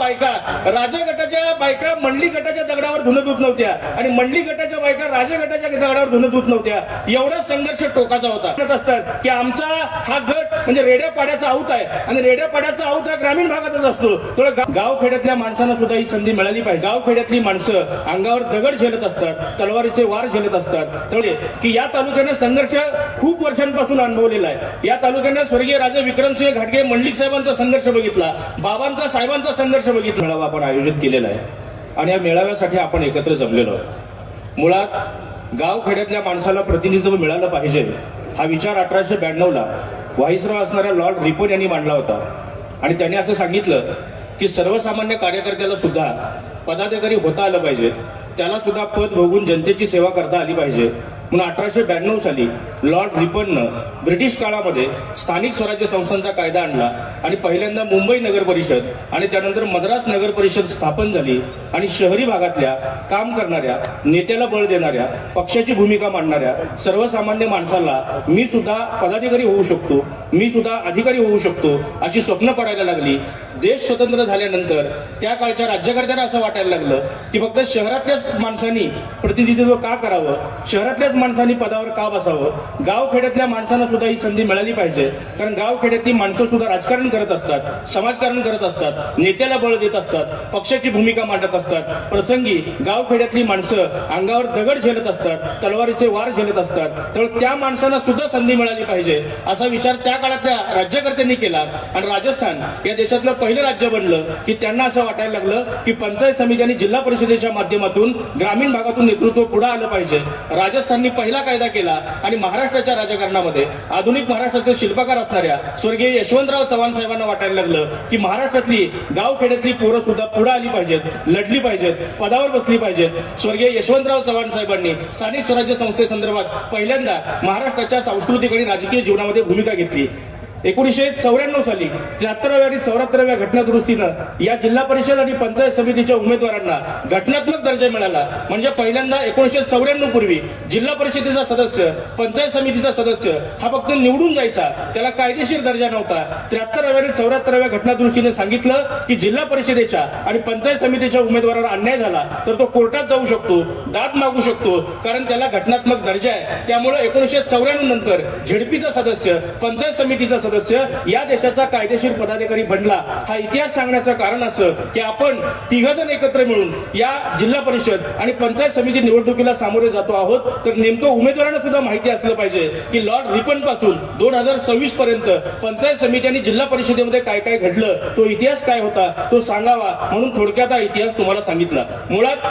बायका राजा गटाच्या बायका मंडली गटाच्या दगडावर धुणं धुत नव्हत्या आणि मंडली गटाच्या बायका राजा गटाच्या दगडावर धुणं धुत नव्हत्या. एवढा संघर्ष टोकाचा होता. म्हणत असतात की आमचा हा गट म्हणजे रेड्या पाड्याचा आऊत आहे आणि रेड्या पाड्याचा आऊत हा ग्रामीण भागातच असतो. थोडं गाव खेड्यातल्या माणसांना सुद्धा ही संधी मिळाली पाहिजे. गाव खेड्यातली माणसं अंगावर दगड झेलत असतात, तलवारीचे वार झेलत असतात. त्यामुळे की या तालुक्याने संघर्ष खूप वर्षांपासून अनुभवलेला आहे. या तालुक्याने स्वर्गीय राजे विक्रमसिंह घाटगे मंडलिक साहेबांचा संघर्ष बघितला, बाबांचा साहेबांचा संघर्ष बघितला. मेळावा आपण आयोजित केलेला आहे आणि या मेळाव्यासाठी आपण एकत्र जमलेलो आहोत. मुळात गाव खेड्यातल्या माणसाला प्रतिनिधित्व मिळालं पाहिजे हा विचार 1892ला व्हाईसरॉय असणाऱ्या लॉर्ड रिपन यांनी मांडला होता आणि त्यांनी असं सांगितलं की सर्वसामान्य कार्यकर्त्याला सुद्धा पदाधिकारी होता आलं पाहिजे, त्याला सुद्धा पद भोगून जनतेची सेवा करता आली पाहिजे. म्हणून 1892 साली लॉर्ड रिपननं ब्रिटिश काळामध्ये स्थानिक स्वराज्य संस्थांचा कायदा आणला आणि पहिल्यांदा मुंबई नगर परिषद आणि त्यानंतर मद्रास नगर परिषद स्थापन झाली आणि शहरी भागातल्या काम करणाऱ्या, नेत्याला बळ देणाऱ्या, पक्षाची भूमिका मांडणाऱ्या सर्वसामान्य माणसाला मी सुद्धा पदाधिकारी होऊ शकतो, मी सुद्धा अधिकारी होऊ शकतो अशी स्वप्न पडायला लागली. देश स्वतंत्र झाल्यानंतर त्या काळच्या राज्यकर्त्यांना असं वाटायला लागलं की फक्त शहरातल्याच माणसांनी प्रतिनिधित्व का करावं, शहरातल्याच माणसांनी पदावर का बसावं. गाव खेड्यातल्या माणसांना सुद्धा ही संधी मिळाली पाहिजे. कारण गाव खेड्यातली माणसं सुद्धा राजकारण करत असतात, समाजकारण करत असतात, नेत्याला बळ देत असतात, पक्षाची भूमिका मांडत असतात. प्रसंगी गाव खेड्यातली माणसं अंगावर दगड झेलत असतात, तलवारीचे वार झेलत असतात. त्यामुळे त्या माणसांना सुद्धा संधी मिळाली पाहिजे असा विचार त्या काळातल्या राज्यकर्त्यांनी केला आणि राजस्थान या देशातलं पहिलं राज्य बनलं की त्यांना असं वाटायला लागलं की पंचायत समिती आणि जिल्हा परिषदेच्या माध्यमातून ग्रामीण भागातून नेतृत्व पुढे आलं पाहिजे. राजस्थाननी पहिला कायदा केला आणि महाराष्ट्राच्या राजकारणामध्ये आधुनिक महाराष्ट्राचे शिल्पकार असणाऱ्या स्वर्गीय यशवंतराव चव्हाण साहेबांना वाटायला लागलं की महाराष्ट्रातली गाव खेड्यातली पोरं सुद्धा पुढे आली पाहिजेत, लढली पाहिजेत, पदावर बसली पाहिजेत. स्वर्गीय यशवंतराव चव्हाण साहेबांनी स्थानिक स्वराज्य संस्थेसंदर्भात पहिल्यांदा महाराष्ट्राच्या सांस्कृतिक आणि राजकीय जीवनामध्ये भूमिका घेतली. 1994 साली 73व्या आणि 74व्या घटना दुरुस्तीनं या जिल्हा परिषद आणि पंचायत समितीच्या उमेदवारांना घटनात्मक दर्जा मिळाला. म्हणजे पहिल्यांदा 1994 पूर्वी जिल्हा परिषदेचा सदस्य, पंचायत समितीचा सदस्य हा फक्त निवडून जायचा, त्याला कायदेशीर दर्जा नव्हता. 73व्या आणि 74व्या घटना दुरुस्तीने सांगितलं की जिल्हा परिषदेच्या आणि पंचायत समितीच्या उमेदवाराला अन्याय झाला तर तो कोर्टात जाऊ शकतो, दाद मागू शकतो, कारण त्याला घटनात्मक दर्जा आहे. त्यामुळे 1994 नंतर झेडपीचा सदस्य, पंचायत समितीचा सदस्य या देशाचा कायदेशीर पदाधिकारी बनला. हा इतिहास सांगण्याचं कारण असं की आपण तिघजण एकत्र मिळून या जिल्हा परिषद आणि पंचायत समिती निवडणुकीला सामोरे जातो आहोत. तर नेमकं उमेदवारांना सुद्धा माहिती असलं पाहिजे की लॉर्ड रिपन पासून 2026 पर्यंत पंचायत समिती आणि जिल्हा परिषदेमध्ये काय काय घडलं, तो इतिहास काय होता तो सांगावा म्हणून थोडक्यात हा इतिहास तुम्हाला सांगितला. मुळात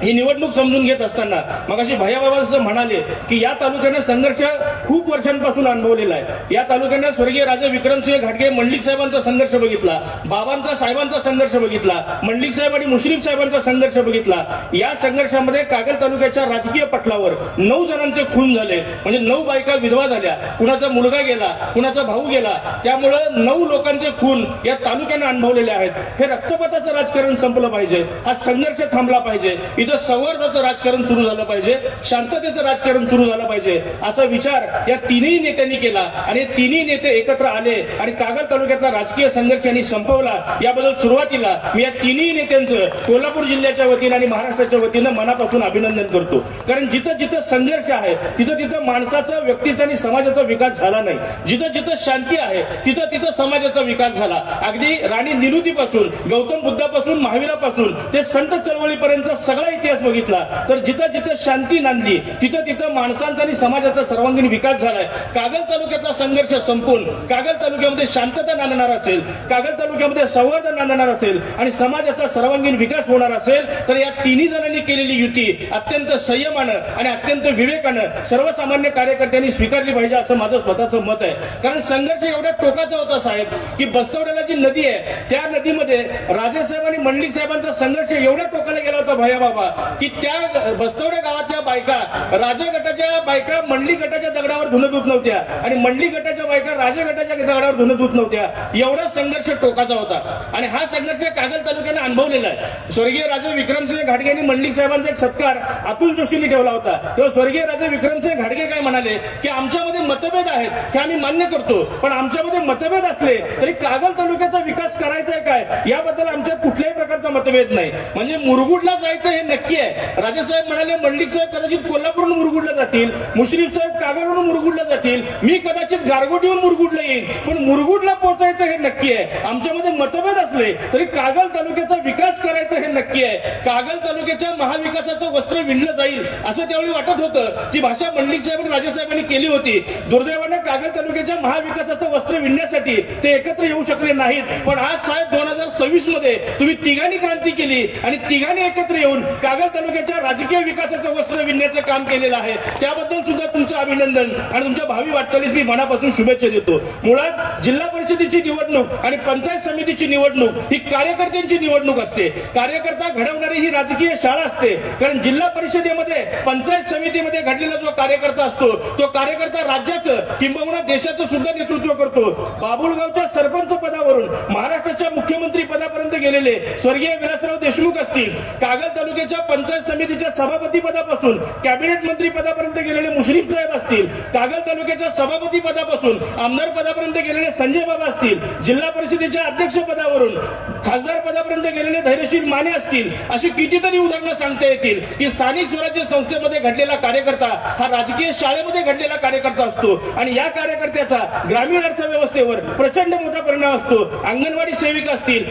ही निवडणूक समजून घेत असताना मगाशी भैयाबाबा असं म्हणाले की या तालुक्याने संघर्ष खूप वर्षांपासून अनुभवलेला आहे. या तालुक्याने स्वर्गीय राजे विक्रमसिंह घाटगे मंडलिक साहेबांचा संघर्ष बघितला, बाबांचा साहेबांचा संघर्ष बघितला, मंडलिक साहेब आणि मुश्रीफ साहेबांचा संघर्ष बघितला. या संघर्षामध्ये कागल तालुक्याच्या राजकीय पटलावर 9 जणांचे खून झाले, म्हणजे 9 बायका विधवा झाल्या, कुणाचा मुलगा गेला, कुणाचा भाऊ गेला. त्यामुळं 9 लोकांचे खून या तालुक्याने अनुभवलेले आहेत. हे रक्तपाताचं राजकारण संपलं पाहिजे, हा संघर्ष थांबला पाहिजे, इथं संवर्धाचं राजकारण सुरू झालं पाहिजे, शांततेचं राजकारण सुरू झालं पाहिजे असा विचार या तिन्ही नेत्यांनी केला आणि तिन्ही नेते एकत्र आले आणि कागल तालुक्यातला राजकीय संघर्ष यांनी संपवला. याबद्दल सुरुवातीला मी या तिन्ही नेत्यांचं कोल्हापूर जिल्ह्याच्या वतीनं आणि महाराष्ट्राच्या वतीनं मनापासून अभिनंदन करतो. कारण जिथं जिथं संघर्ष आहे तिथं तिथं माणसाचा, व्यक्तीचा आणि समाजाचा विकास झाला नाही. जिथं जिथं शांती आहे तिथं तिथं समाजाचा विकास झाला. अगदी राणी निलुतीपासून, गौतम बुद्धापासून, महावीरापासून ते संत चळवळीपर्यंतचा सगळा इतिहास बघितला तर जिथं जिथं शांती नांदली तिथं तिथं माणसांचा आणि समाजाचा सर्वांगीण विकास झालाय. कागल तालुक्यातला संघर्ष संपून कागल तालुक्यामध्ये शांतता नांदणार असेल, कागल तालुक्यामध्ये संवर्धन नांदणार असेल आणि समाजाचा सर्वांगीण विकास होणार असेल तर या तिन्ही जणांनी केलेली युती अत्यंत संयमानं आणि अत्यंत विवेकानं सर्वसामान्य कार्यकर्त्यांनी स्वीकारली पाहिजे असं माझं स्वतःचं मत आहे. कारण संघर्ष एवढ्या टोकाचा होता साहेब की बस्तवड्याला जी नदी आहे त्या नदीमध्ये राजेसाहेब आणि मंडलिक साहेबांचा संघर्ष एवढ्या टोकाला गेला होता भैया बाबा व्हावा की त्या बस्तवडे गावातल्या बायका राजे गटाच्या बायका मंडली गटाच्या दगडावर धुणं धुत नव्हत्या आणि मंडली गटाच्या बायका राजे गटाच्या दगडावर धुणं धुत नव्हत्या. एवढा संघर्ष टोकाचा होता आणि हा संघर्ष कागल तालुक्याने अनुभवलेला आहे. स्वर्गीय राजे विक्रमसिंह घाटगे यांनी मंडलिक साहेबांचा एक सत्कार अतुल जोशींनी ठेवला होता. तेव्हा स्वर्गीय राजे विक्रमसिंह घाटगे काय म्हणाले की आमच्यामध्ये मतभेद आहेत हे आम्ही मान्य करतो, पण आमच्यामध्ये मतभेद असले तरी कागल तालुक्याचा विकास करायचा आहे काय याबद्दल आमच्यात कुठल्याही प्रकारचा मतभेद नाही. म्हणजे मुरगुडला जायचं हे नक्की आहे. राजेसाहेब म्हणाले मंडलिक साहेब कदाचित कोल्हापूरहून मुरगुडला जातील, मुश्रीफ साहेब कागलवरून मुरगुडला जातील, मी कदाचित गारगोटीहून मुरगुडला येईल, पण मुरगुडला पोहोचायचं हे नक्की आहे. आमच्यामध्ये मतभेद असले तरी कागल तालुक्याचा विकास करायचा हे नक्की आहे. कागल तालुक्याच्या महाविकासाचं वस्त्र विणलं जाईल असं त्यावेळी वाटत होतं. ती भाषा मंडलिक साहेब आणि राजेसाहेबांनी केली होती. दुर्दैवाने कागल तालुक्याच्या महाविकासाचं वस्त्र विणण्यासाठी ते एकत्र येऊ शकले नाहीत. पण आज साहेब 2026 मध्ये तुम्ही तिघांनी क्रांती केली आणि तिघांनी एकत्र येऊन कागल तालुक्याच्या राजकीय विकासाचं वस्त्र विणण्याचं काम केलेलं आहे. त्याबद्दल सुद्धा तुमचं अभिनंदन आणि तुमच्या भावी वाटचालीस मी मनापासून शुभेच्छा देतो. मुळात जिल्हा परिषदेची निवडणूक आणि पंचायत समितीची निवडणूक ही कार्यकर्त्यांची निवडणूक असते. कार्यकर्ता घडवणारी ही राजकीय शाळा असते. कारण जिल्हा परिषदेमध्ये पंचायत समितीमध्ये घडलेला जो कार्यकर्ता असतो तो कार्यकर्ता राज्याचं किंबहुना देशाचं सुद्धा नेतृत्व करतो. बाबुळगावच्या सरपंच पदावरून महाराष्ट्राच्या मुख्यमंत्री पदापर्यंत गेलेले स्वर्गीय विलासराव देशमुख असतील, कागल तालुक्याच्या पंचायत समितीच्या सभापती पदापासून कॅबिनेट मंत्री पदापर्यंत गेलेले मुश्रीफ साहेब असतील, कागल तालुक्याच्या सभापती पदापासून आमदार पदापर्यंत गेलेले संजय बाबा असतील, जिल्हा परिषदेच्या अध्यक्ष पदावरून खासदार पदापर्यंत गेलेले धैर्यशील माने असतील, अशी कितीतरी उदाहरणं सांगता येतील की स्थानिक स्वराज्य संस्थेमध्ये घडलेला कार्यकर्ता हा राजकीय शाळेमध्ये घडलेला कार्यकर्ता असतो आणि या कार्यकर्त्याचा ग्रामीण अर्थव्यवस्थेवर प्रचंड मोठा परिणाम असतो. अंगणवाडी सेविका असतील,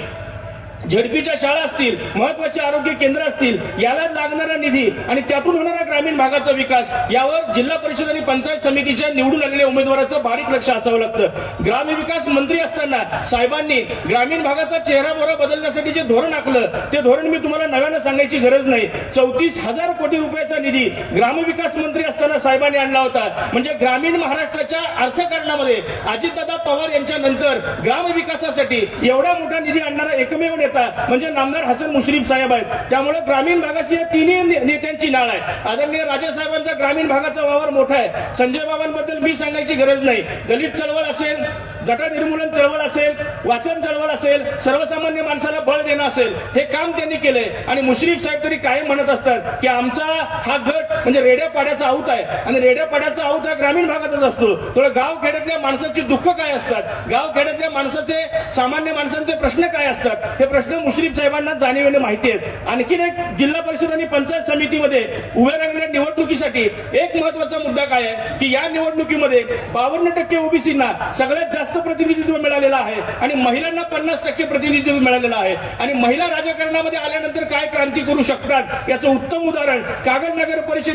झडपीच्या शाळा असतील, महत्वाची आरोग्य केंद्र असतील, याला लागणारा निधी आणि त्यातून होणारा ग्रामीण भागाचा विकास यावर जिल्हा परिषद आणि पंचायत समितीच्या निवडून आलेल्या उमेदवाराचं बारीक लक्ष असावं लागतं. ग्रामविकास मंत्री असताना साहेबांनी ग्रामीण भागाचा चेहरा मोहरा बदलण्यासाठी जे धोरण आखलं ते धोरण मी तुम्हाला नव्यानं सांगायची गरज नाही. 34,000 कोटी रुपयाचा निधी ग्रामविकास मंत्री असताना साहेबांनी आणला होता. म्हणजे ग्रामीण महाराष्ट्राच्या अर्थकारणामध्ये अजितदादा पवार यांच्या नंतर ग्रामविकासासाठी एवढा मोठा निधी आणणारा एकमेव नेता म्हणजे नामदार हसन मुश्रीफ साहेब आहेत. त्यामुळे ग्रामीण भागाची या तिन्ही नेत्यांची नाळ आहे. आदरणीय राजेसाहेबांचा ग्रामीण भागाचा वावर मोठा आहे. संजय बाबांबद्दल मी सांगायची गरज नाही. दलित चळवळ असेल, जटा निर्मूलन चळवळ असेल, वाचन चळवळ असेल, सर्वसामान्य माणसाला बळ देणं असेल, हे काम त्यांनी केलंय. आणि मुश्रीफ साहेब तरी कायम म्हणत असतात की आमचा हा गट म्हणजे रेड्या पाड्याचा आऊत आहे आणि रेड्या पाड्याचा आऊत हा ग्रामीण भागातच असतो. थोडं गाव खेड्यातल्या माणसाची दुःख काय असतात, गाव खेड्यातल्या माणसाचे सामान्य माणसांचे प्रश्न काय असतात, हे प्रश्न मुश्रीफ साहेबांना जाणीवेने माहिती आहेत. आणखीन एक जिल्हा परिषद आणि पंचायत समितीमध्ये उभ्या राहिलेल्या निवडणुकीसाठी एक महत्वाचा मुद्दा काय आहे की या निवडणुकीमध्ये 52% ओबीसींना सगळ्यात जास्त प्रतिनिधित्व मिळालेलं आहे आणि महिलांना 50% प्रतिनिधित्व मिळालेलं आहे. आणि महिला राजकारणामध्ये आल्यानंतर काय क्रांती करू शकतात याचं उत्तम उदाहरण कागल नगर परिषदेनं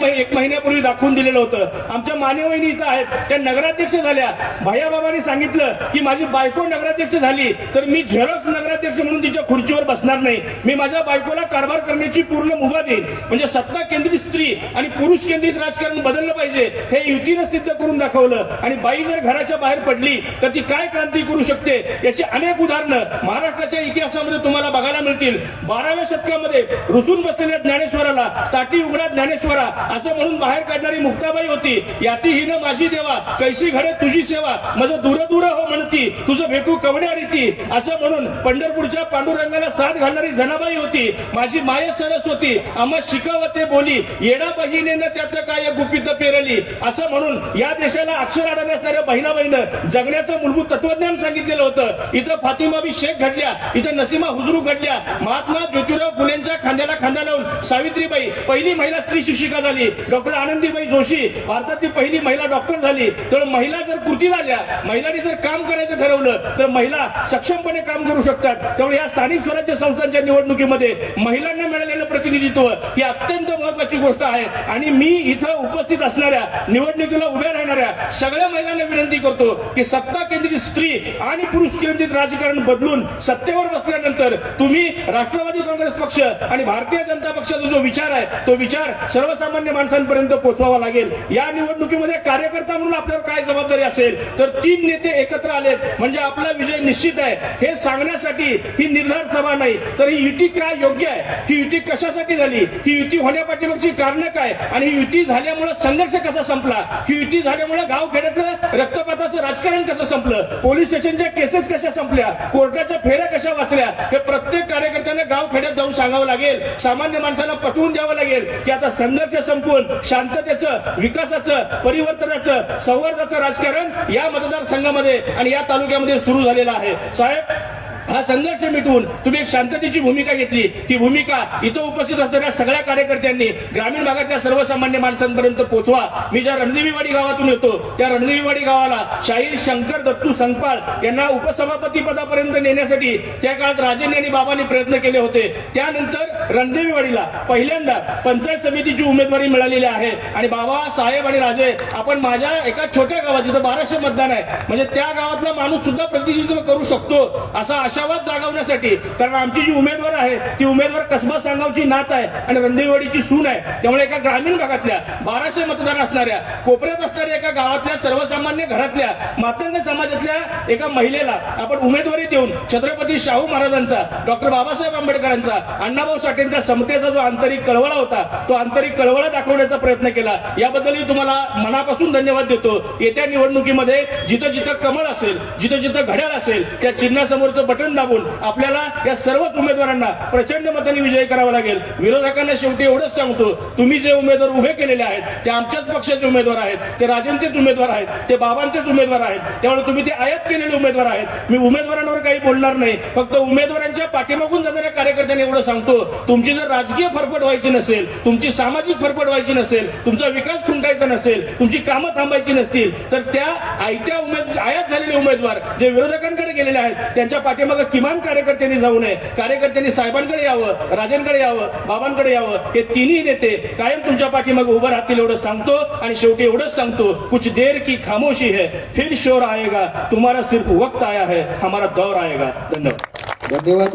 एक महिन्यापूर्वी दाखवून दिलेलं होतं. आमच्या मानेवहिनी इथं आहेत, त्या नगराध्यक्ष झाल्या. भैयाबाबांनी सांगितलं की माझी बायको नगराध्यक्ष झाली तर मी झेरॉक्स नगराध्यक्ष म्हणून तिच्या खुर्चीवर बसणार नाही, मी माझ्या बायकोला कारभार करण्याची पूर्ण मुभा देईन. म्हणजे सत्ता केंद्रित स्त्री आणि पुरुष केंद्रित राजकारण बदललं पाहिजे हे युतीनं सिद्ध करून दाखवलं. आणि बाई जर घराच्या बाहेर पडली तर ती काय क्रांती करू शकते याची अनेक उदाहरणं महाराष्ट्राच्या इतिहासामध्ये तुम्हाला बघायला मिळतील. 12व्या शतकामध्ये रुसून बसलेल्या ज्ञानेश्वराला ताटी उघडा ज्ञानेश्वरा असं म्हणून बाहेर काढणारी मुक्ताबाई होती. याती हिनं माझी देवा कैसी घडे तुझी सेवा, माझं दूर दूर हो म्हणती तुझं भेटू कवड्या रीती असं म्हणून पंढरपूरच्या पांडुरंगाला साथ घालणारी जनाबाई होती. माझी माय सरस होती आम्हा शिकवते बोली, येडा बहिणीनं त्यात काय गुपित पेरली असं म्हणून या देशाला अक्षर अडवणाऱ्या बहिणाबाईनं जगण्याचं मूलभूत तत्वज्ञान सांगितलेलं होतं. इथं फातिमाबी शेख घडल्या, इथं नसीमा हुजरू घडल्या, महात्मा ज्योतिराव फुलेंच्या खांद्याला खांदा लावून सावित्रीबाई पहिली महिला स्त्री शिक्षिका झाली, डॉक्टर आनंदीबाई जोशी भारतातली पहिली महिला डॉक्टर झाली. तर महिला जर कृती झाल्या, महिलांनी जर काम करायचं ठरवलं तर महिला सक्षमपणे काम करू शकतात. त्यामुळे या स्थानिक स्वराज्य संस्थांच्या निवडणुकीमध्ये महिलांना मिळालेलं प्रतिनिधित्व ही अत्यंत महत्वाची गोष्ट आहे. आणि मी इथं उपस्थित असणाऱ्या निवडणुकीला उभ्या राहणाऱ्या सगळ्या महिलांना विनंती करतो की सत्ता केंद्रित स्त्री आणि पुरुष केंद्रित राजकारण बदलून सत्तेवर बसल्यानंतर तुम्ही राष्ट्रवादी काँग्रेस पक्ष आणि भारतीय जनता पक्षाचा जो विचार आहे तो विचार सर्वसामान्य माणसांपर्यंत पोहोचवावा लागेल. या निवडणुकीमध्ये कार्यकर्ता म्हणून आपल्यावर काय जबाबदारी असेल तर 3 नेते एकत्र आलेत म्हणजे आपला विजय निश्चित आहे हे सांगण्यासाठी ही निर्धार सभा नाही तर ही युती काय योग्य आहे, ही युती कशासाठी झाली, ही युती होण्यापाठीमागची कारणं काय आणि ही युती झाल्यामुळे संघर्ष कसा संपला, ही युती झाल्यामुळे गाव खेड्यातलं रक्तपाताचं राजकारण कसं संपलं, पोलीस स्टेशनच्या केसेस कशा संपल्या, कोर्टाच्या फेऱ्या कशा वाचल्या, हे प्रत्येक कार्यकर्त्याने गाव खेड्यात जाऊन सांगावं लागेल. सामान्य माणसाला पटवून द्यावं लागेल की आता संघर्ष संपवून शांततेचं, विकासाचं, परिवर्तनाचं, संवादाचं राजकारण या मतदारसंघामध्ये आणि या तालुक्यामध्ये सुरू झालेलं आहे. साहेब, हा संघर्ष मिटवून तुम्ही एक शांततेची भूमिका घेतली. ही भूमिका इथं उपस्थित असणाऱ्या सगळ्या कार्यकर्त्यांनी ग्रामीण भागातल्या सर्वसामान्य माणसांपर्यंत पोहोचवा. मी ज्या रणदेवीवाडी गावातून येतो त्या रणदेवीवाडी गावाला शाहीर शंकर दत्तू संकपाळ यांना उपसभापती पदापर्यंत नेण्यासाठी त्या काळात राजेंनी आणि बाबांनी प्रयत्न केले होते. त्यानंतर रणदेवीवाडीला पहिल्यांदा पंचायत समितीची उमेदवारी मिळालेली आहे आणि बाबा साहेब आणि राजे आपण माझ्या एका छोट्या गावात जिथं 1200 मतदान आहे म्हणजे त्या गावातला माणूस सुद्धा प्रतिनिधित्व करू शकतो असा आशावाद जागवण्यासाठी, कारण आमची जी उमेदवार आहे ती उमेदवार कसबा सांगावची नात आहे आणि रणदेवीवाडीची सून आहे. त्यामुळे एका ग्रामीण भागातल्या 1200 मतदार असणाऱ्या कोपऱ्यात असणाऱ्या एका गावातल्या सर्वसामान्य घरातल्या मातंग समाजातल्या एका महिलेला आपण उमेदवारी देऊन छत्रपती शाहू महाराजांचा, डॉक्टर बाबासाहेब आंबेडकरांचा, अण्णाभाऊ साठेंचा समतेचा जो आंतरिक कळवळा होता तो आंतरिक कळवळा दाखवण्याचा प्रयत्न केला. याबद्दलही तुम्हाला मनापासून धन्यवाद देतो. येत्या निवडणुकीमध्ये जिथं जिथं कमळ असेल, जिथं जिथं घड्याळ असेल त्या चिन्हासमोरचं बटन दाबून आपल्याला या सर्वच उमेदवारांना प्रचंड मताने विजयी करावा लागेल. विरोधकांना शेवटी एवढंच सांगतो, तुम्ही जे उमेदवार उभे केलेले आहेत ते आमच्याच पक्षाचे उमेदवार आहेत, ते राजेंचेच उमेदवार आहेत, ते बाबांचेच उमेदवार आहेत. त्यामुळे तुम्ही ते आयात केलेले उमेदवार आहेत. मी उमेदवारांवर काही बोलणार नाही, फक्त उमेदवारांच्या पाठीमागून जाणाऱ्या कार्यकर्त्यांना एवढं सांगतो, तुमची जर राजकीय फरफट व्हायची नसेल, तुमची सामाजिक फरफट व्हायची नसेल, तुमचा विकास खुंटायचा नसेल, तुमची कामं थांबायची नसतील तर त्या आयात झालेले उमेदवार जे विरोधकांकडे गेलेले आहेत त्यांच्या पाठीमागे किमान कार्यकर्त्यांनी जाऊ नये. कार्यकर्त्यांनी साहेबांकडे यावं, राजांकडे यावं, बाबांकडे यावं. हे तिन्ही नेते कायम तुमच्या पाठीमागे उभं राहतील एवढं सांगतो आणि शेवटी एवढंच सांगतो, कुछ देर की खामोशी है फिर शोर आएगा, तुम्हारा सिर्फ वक्त आया है, हमारा दौर आएगा. धन्यवाद.